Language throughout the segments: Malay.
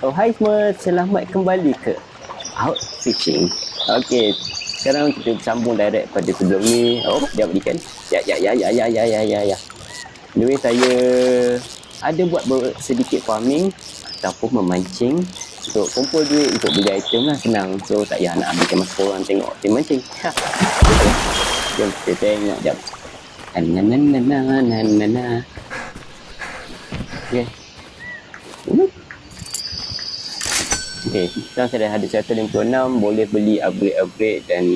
Oh, hai semua. Selamat kembali ke Out Fishing. Okey, sekarang kita sambung direct pada sebelum ni. Oh, dia berikan. Ya. Anyway, saya ada buat sedikit farming ataupun memancing untuk kumpul duit untuk beli item lah, senang. So, tak payah nak habiskan masa korang tengok tim mancing. Jom kita tengok jap. Okay. Okay, sekarang saya dah ada 156, boleh beli upgrade dan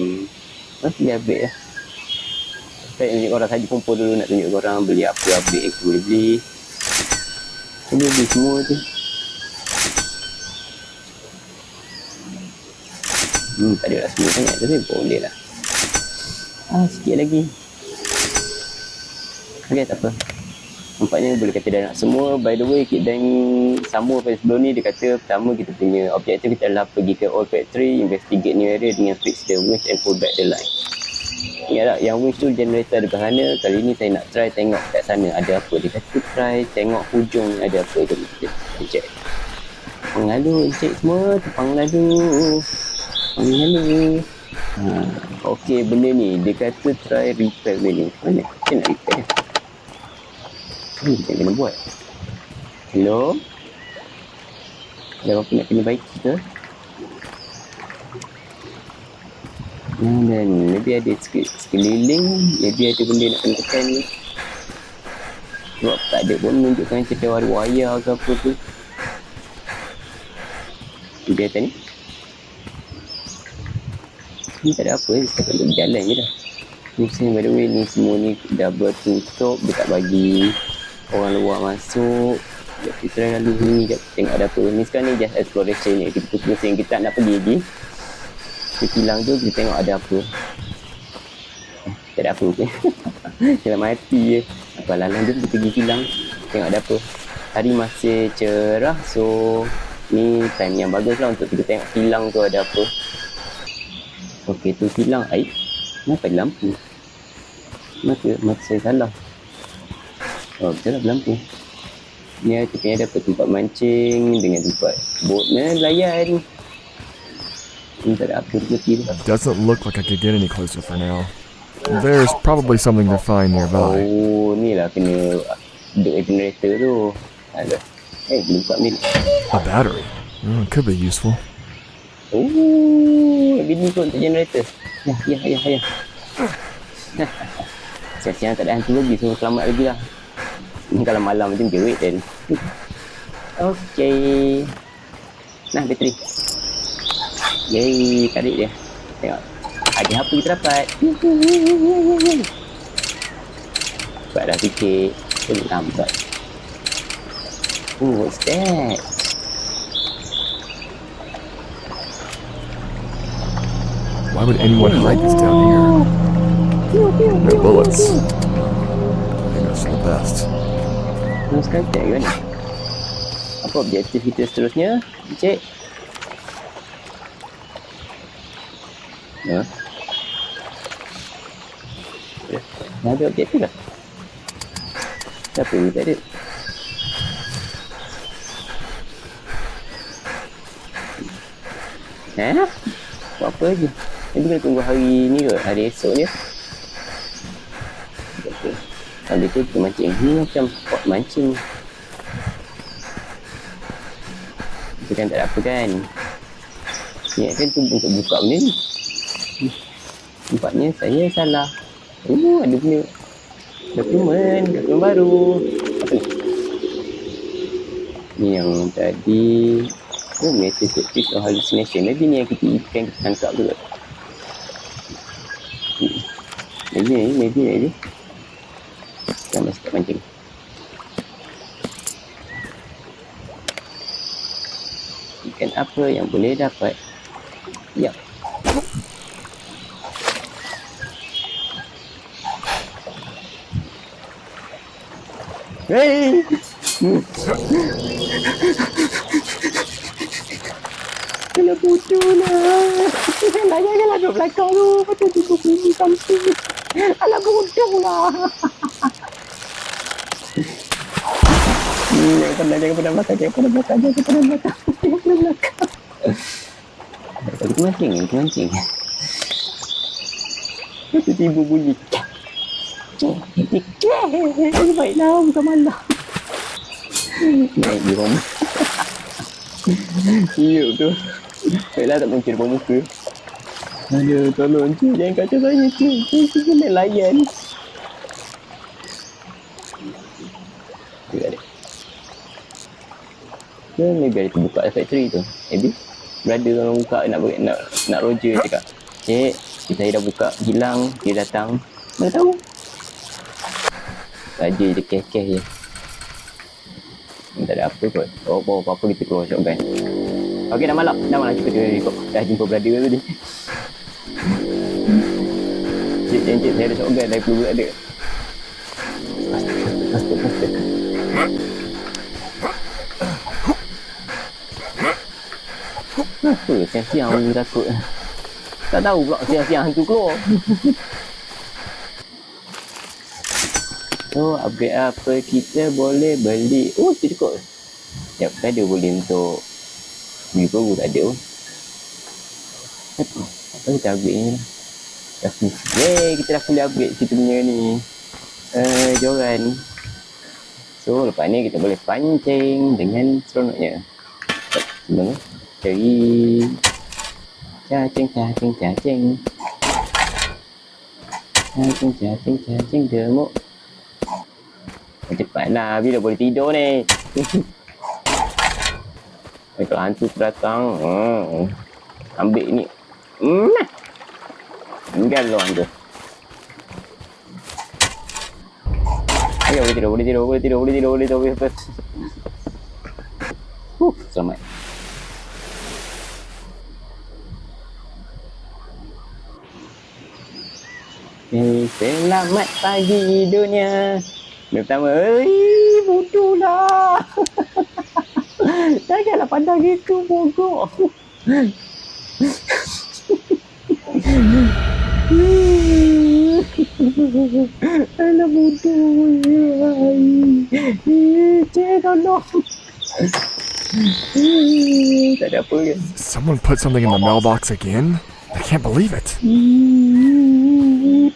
beli upgrade lah. Saya tunjuk korang, saja kumpul dulu nak tunjuk korang beli apa upgrade yang boleh beli. Boleh beli semua tu. Tak ada lah semua sangat, tapi boleh lah. Sikit lagi. Okay, tak apa. Nampaknya boleh kata dah nak semua. By the way, dan sama pada sebelum ni, dia kata pertama kita punya objektif kita adalah pergi ke Old Factory, investigate new area dengan fix the winch and pull back the line. Ingat tak, yang winch tu generator dekat sana. Kali ni saya nak try tengok kat sana ada apa. Dia kata try tengok hujung ada apa. Jom kita check. Penglalu, check semua. Penglalu. Okay, benda ni dia kata try repair benda ni. Mana? Kita nak repair. Kita kena buat. Hello? Ada apa nak kena baiki ke? Dan maybe ada sekeliling. Maybe ada benda nak kena tekan ni. Sebab tak ada pun menunjukkan cerita wayar ke apa tu. Dia kata ni. Ni tak ada apa. Kita tak boleh berjalan je dah. Ni by the way ni semua ni dah bertutup. Dia tak bagi orang luar masuk. Sekejap kita try lalu sini sekejap tengok ada apa. Ni sekarang ni just exploration ni. Kita pusing kita nak pergi lagi. Kita kilang tu kita tengok ada apa. Tak ada apa pun. Kita mati je. Apa lalang jom kita pergi kilang. Tengok ada apa. Hari masih cerah. So ni time yang bagus lah untuk kita tengok kilang tu ada apa. Ok tu kilang air. Kenapa ada lampu? Mata saya salah. Oh, betul lah lampu. Ni ada tempat mancing dengan tempat boat nelayan. Ni tak ada apa putih tu. Doesn't look like I could get any closer for now. There's probably something to find nearby. Oh, ni lah kena duduk generator tu. Ada. Boleh buka ni. A battery. Oh, it could be useful. Oh, bini kot untuk generator. Ya. Siang-siang tak ada hantu lagi, so selamat lagi lah. Ni kalau malam macam je, wait then. Okay. Nah, bateri. Yay, tarik dia. Tengok. Ada apa kita dapat. Dapat dah sikit. Lambat. Oh, what's that? Why would anyone hide this down here? No bullets. I think that's the best. Sekarang cek ke mana? Apa objektif kita seterusnya? Cek. Dah ada objektif lah. Siapa ni tak ada? Buat apa lagi? Nanti kena tunggu hari ni ke? Hari esok ni. Okay. Habis tu kita mancing. Ni macam spot mancing. Itu kan tak ada apa kan? Ni kan tu untuk buka benda ni. Nampaknya saya salah. Ada punya dokumen baru. Apa ni? Ni yang tadi. Metastatic or hallucination. Maybe ni yang kita ikan kita tangkap tu. Maybe. Kita masih tak mancing. Ikan apa yang boleh dapat? Ya. Hey! Kena bodoh lah. Janganlah duduk belakang tu. Patut duduk sini samping. Alah bodoh lah. Jangan pernah belakang. Kita mancing. Tiba-tiba bunyi. Baiklah, bukan malam. Naik di rumah. Siuk tu. Baiklah tak mungkin depan muka. Aduh, tolong cik, jangan kacau saya cik. Cik kena layan. Tengok dia. Maybe ada terbuka factory tu. Maybe brother orang buka nak Roger cakap, cik, saya dah buka, hilang, dia datang. Mana tahu? Raja je keh-keh je. Tak ada apa kot. Oh, apa-apa kita keluar shotgun. Okey, dah malam cepat dah jumpa brother tadi. Cik, saya ada shotgun dari peluru ada. Faster. Apa? Siang-siang aku takut. Tak tahu pula siang-siang hantu keluar. So, upgrade apa kita boleh beli? Oh, cukup. Sekejap, tak ada boleh untuk beli peluru, tak ada. Apa kita upgrade ni? Yeay, kita dah boleh upgrade kita punya ni. Joran. So, lepas ni kita boleh pancing dengan seronoknya. Sebelum cari cacing gemuk. Cepatlah, bila boleh tidur ni. Kalau hantu datang, ambil ni. Tinggal lo hantu. Okay, boleh tidur. Selamat. Selamat pagi dunia. Yang pertama, bodoh lah. Janganlah pandang gitu, bodoh. Alah, bodoh. Cik, tolong. Tak ada apa kan? Someone put something in the mailbox again? I can't believe it.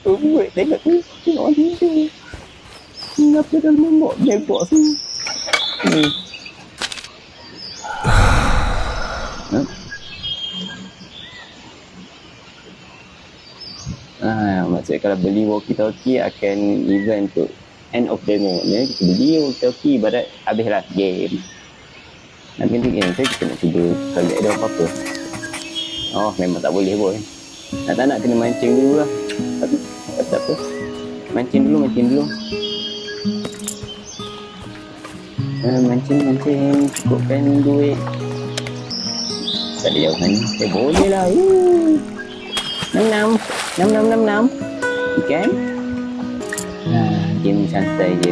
Pembuat, tengok orang tidur. Kenapa dalam membuat mailbox ni? Maksudnya kalau beli walkie-talkie akan event untuk end of demo ni. Kita beli walkie-talkie ibarat habislah game. Nak ganti game tu kita nak cuba kalau ada apa-apa. Oh, memang tak boleh pun. Tak nak kena mancing dulu lah. Tapi tak apa. Mancing dulu. Mancing. Cukupkan duit. Tak ada jauh sana. Boleh lah. 6. Ikan. Game santai je.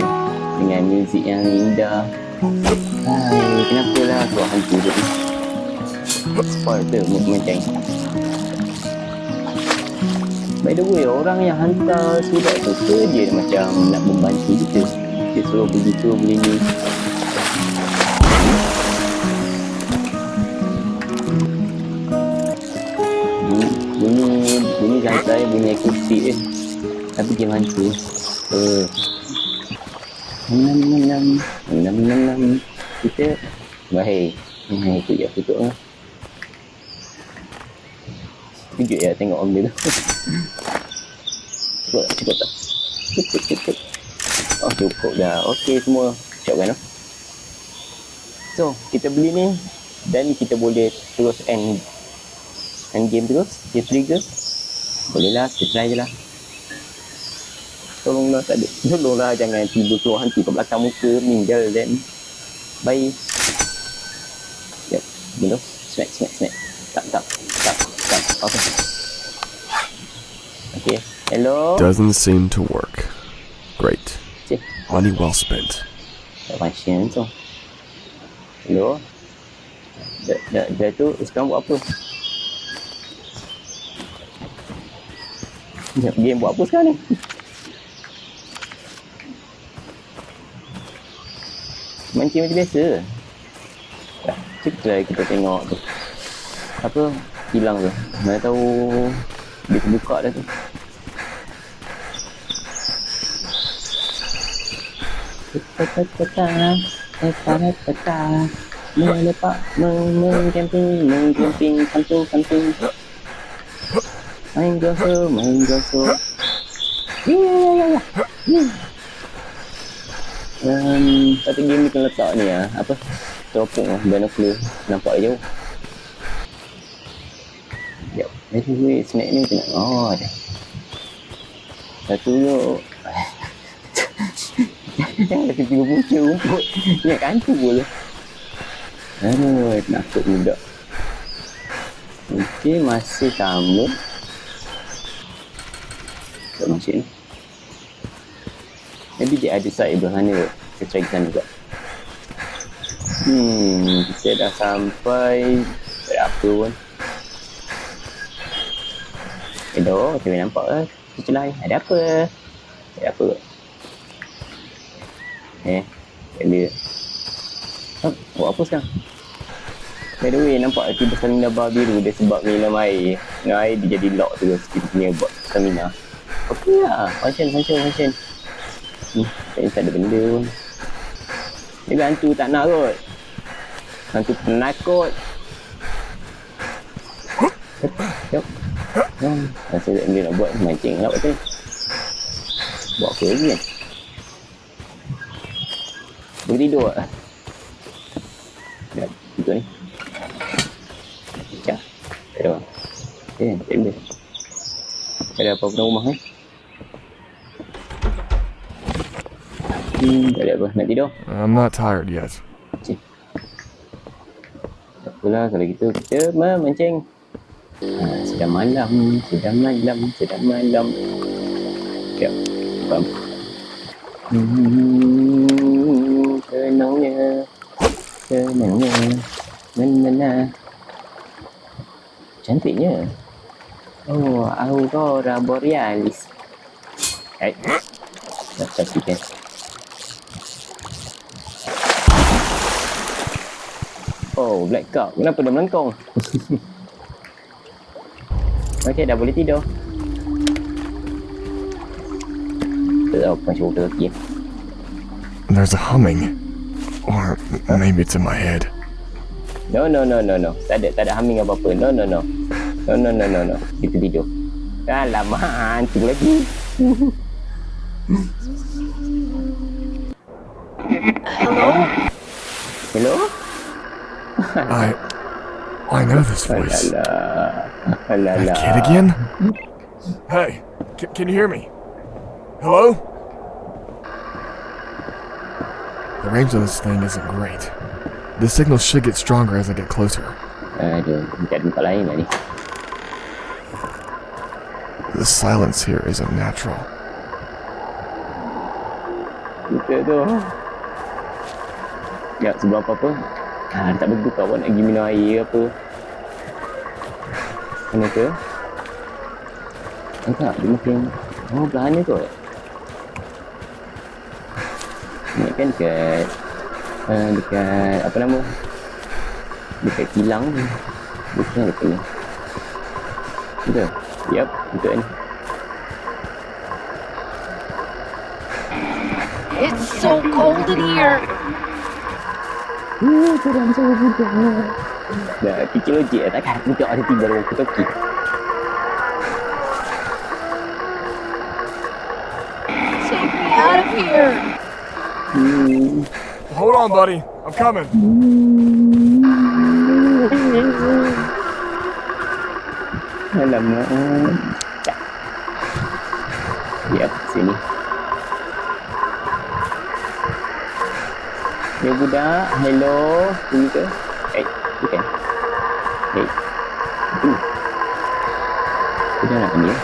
Dengan muzik yang indah. Kenapa lah keluar hantu tu? Spoil tu, mancing. By the way, orang yang hantar surat tu dia macam nak membantu kita. Dia suruh begitu, beli ni. Bunyi santai, bunyi akustik je. Tapi dia hantu. 6. Kita baik. Itu je, tutup lah. Kejut ya tengok om dia tu. Cukup tak? Cukup. Oh, cukup dah. Okey semua. Shotgun tu. So, kita beli ni dan kita boleh terus end game terus. Dia trigger. Boleh lah, kita try je lah. Tolonglah, tak ada. Tolonglah, jangan tiba keluar hantu kat belakang muka. Meninggal dan bye. Sekejap. Benda. Snack. Tak. Okay. Hello. Doesn't seem to work. Great. Cik. Money well spent. Tak pasien tu. Hello. Dah tu sekarang buat apa? Game buat apa sekarang ni? Mancing macam biasa. Dah, kita tengok tu. apa hilang tu. Mana tahu dia terbuka dah tu. Tata melepak mengcamping kantung main goso ya. Satu game ni kena letak ni apa teropong binocular nampak jauh. Jap, snack ni macam mana? Ada satu tu. Jangan ada tiga punca rumput. Ingat kantu pula. Aduh, nakut budak. Okey, masih sama. Tak masih ni. Maybe dia ada side belah sana. Kita try sana juga. Kita dah sampai. Tak ada apa pun. Dah, kita nampak lah. Celah, ada apa? Ada apa? Dia buat apa sekarang? By the way, nampak tiba stamina bar biru dia sebab minum air. Minum air dia jadi lock terus. Kita punya buat stamina. Okey lah. Function. Tak ada benda pun. Dia hantu tak nak kot. Hantu penakut. Jom. Rasa dia nak buat mancing lah waktu ni. Buat apa lagi kan? Boleh tidur tak? Dah, tidur ni. Pecah. Tak ada orang. Tak ada. Tak ada apa-apa dalam rumah ni. Tak ada apa. Nak tidur? I'm not tired yet. Cik. Tak apalah kalau gitu kita memancing. Sudah malam. Sekejap. Faham? Tenangnya. Cantiknya. Oh, Aurora Borealis. Tak saksikan. Oh, Black Cup. Kenapa dia melengkung? Okey, dah boleh tidur. Tak tahu apa macam kaki. There's a humming. Or maybe it's in my head. No. Tak ada humming apa-apa. No. Kita tidur. Alamak, hantu lagi. Hello? I know this voice. Alala. That kid again? Hey, can you hear me? Hello? The range of this thing isn't great. The signal should get stronger as I get closer. Aduh, tak ada tempat lain lah ni. The silence here isn't natural. Kita tu. Ya, sebab apa-apa. Tak berbuka pun nak pergi minum air apa. Mana ke? Tak, dia makin... Oh, belah mana kot? Ni kan dekat... dekat... apa nama? Dekat kilang ni. Bukan dekat ni. Betul? Yup, betul ni. It's so cold in here. Seram sangat budak. Dah fikir logik lah. Takkan budak ada tiba dalam walkie-talkie. Take me out of here. Hold on, buddy. I'm coming. Alamak. Yap, sini. Ya budak, hello. Ini ke? Bukan. Sudah nak ni.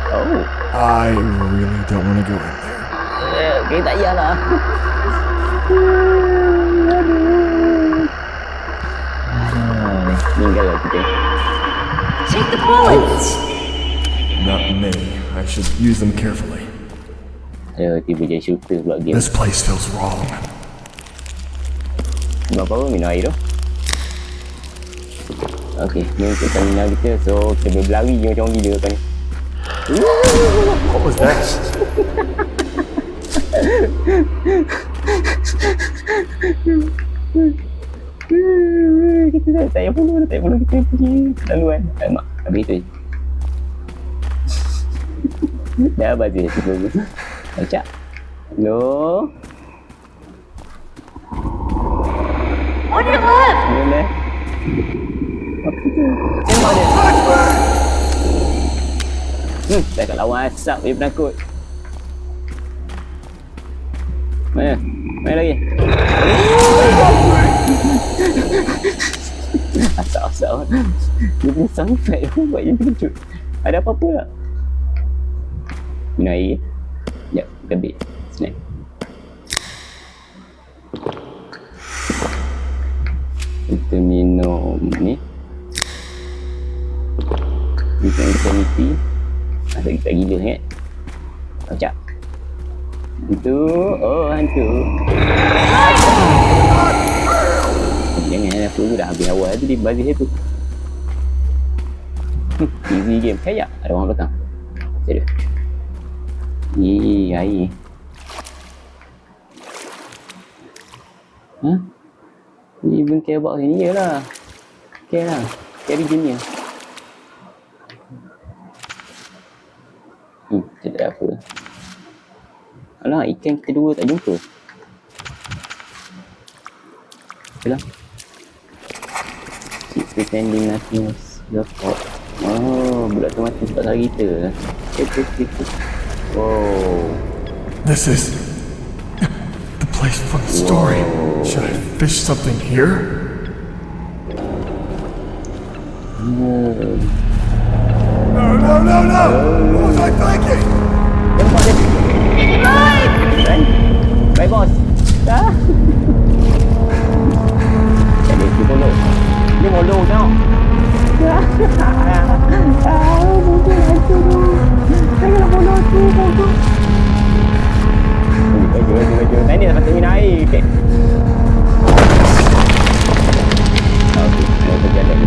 Oh. I really don't want to go in there. Okay, tak payahlah. Meninggal lah kita. Take the bullets. Not me. I should use them carefully. Tiba jadi shooter pula game. This place feels wrong. Minum apa? Minum air tu. Okay, ni untuk stamina kita. So, kita boleh berlari je macam orang gila kan ni. What was that? Kita tak payah follow kita pergi laluan. Mak, habis tu je. Dah bazir tu. Macam. Hello. On your left! Mana? Apa tu? Tembak dia. Dah kat lawan asap dia penakut. Mana? Mana lagi? Asap-asap. Dia punya sound effect tu buat dia terkejut. Ada apa-apa tak? Minum air. Sekejap, kita ambil snack. Kita minum ni. Insanity. Masa kita gila sangat. Macam. Hantu. Oh, hantu. Jangan aku dah habis awal tu dia bazir tu. Easy game. Kayak ada orang belakang. Serius. Air. Hah? Ni even care box ni lah. Care lah. Carry game ni. Tak ada apa. Alah, ikan kita dua tak jumpa. Alah. Keep pretending nothing else. Oh, budak tu mati sebab salah kita. Oh. This is the place from the story. Should I fish something here? No! What was I thinking? Tembak dia. Baik bos. Dah. Jadi dia follow. Dia follow tau. Mungkin aku tu. Janganlah follow aku. Baju. Tadi dah patut minum air. Okay. Okay, kita berjalan.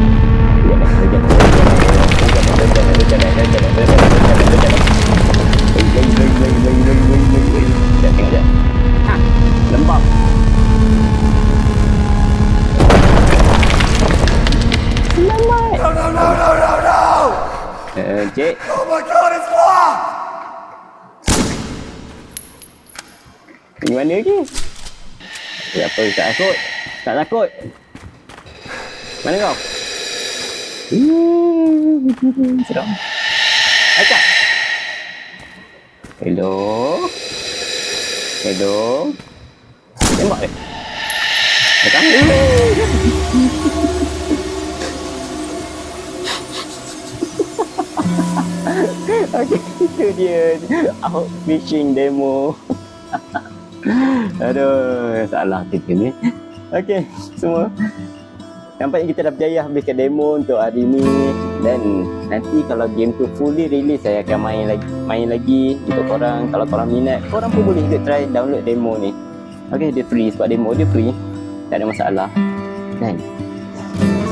Lembab. Selamat. No! Cik. Oh my god, it's locked! Di mana lagi? Apa tak takut? Tak takut. Mana kau? Sedap. Acak. Hello. Tembak dia. Datang. Okay, itu dia out fishing demo. Aduh, salah kita ni. Okay, semua. Nampaknya kita dah berjaya habiskan demo untuk hari ni. Dan nanti kalau game tu fully release, saya akan main lagi untuk korang. Kalau korang minat, korang pun boleh juga try download demo ni. Okay, dia free sebab demo dia free. Tak ada masalah. Dan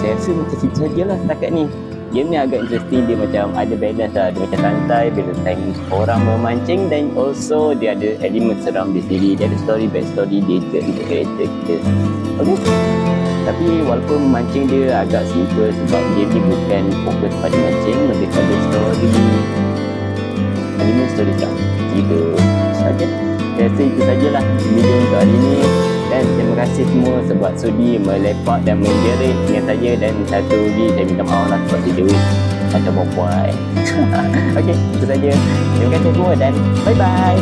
saya rasa macam situ sajalah setakat ni. Game ni agak interesting, dia macam ada balance lah. Dia macam santai, balance time orang memancing. Dan also dia ada elemen seram di sini. Dia ada story, backstory dia untuk karakter kita. Okay. Tapi walaupun memancing dia agak simple sebab game ni bukan fokus pada mancing, lebih pada story. Elemen story seram. Cerita. Okay. Saya rasa itu sajalah video untuk hari ni. Dan terima kasih semua sebab sudi melepak dan menjerit dengan saya. Dan satu lagi saya minta maaf lah sebab saya macam perempuan. Okey, itu saja. Terima kasih semua dan bye-bye.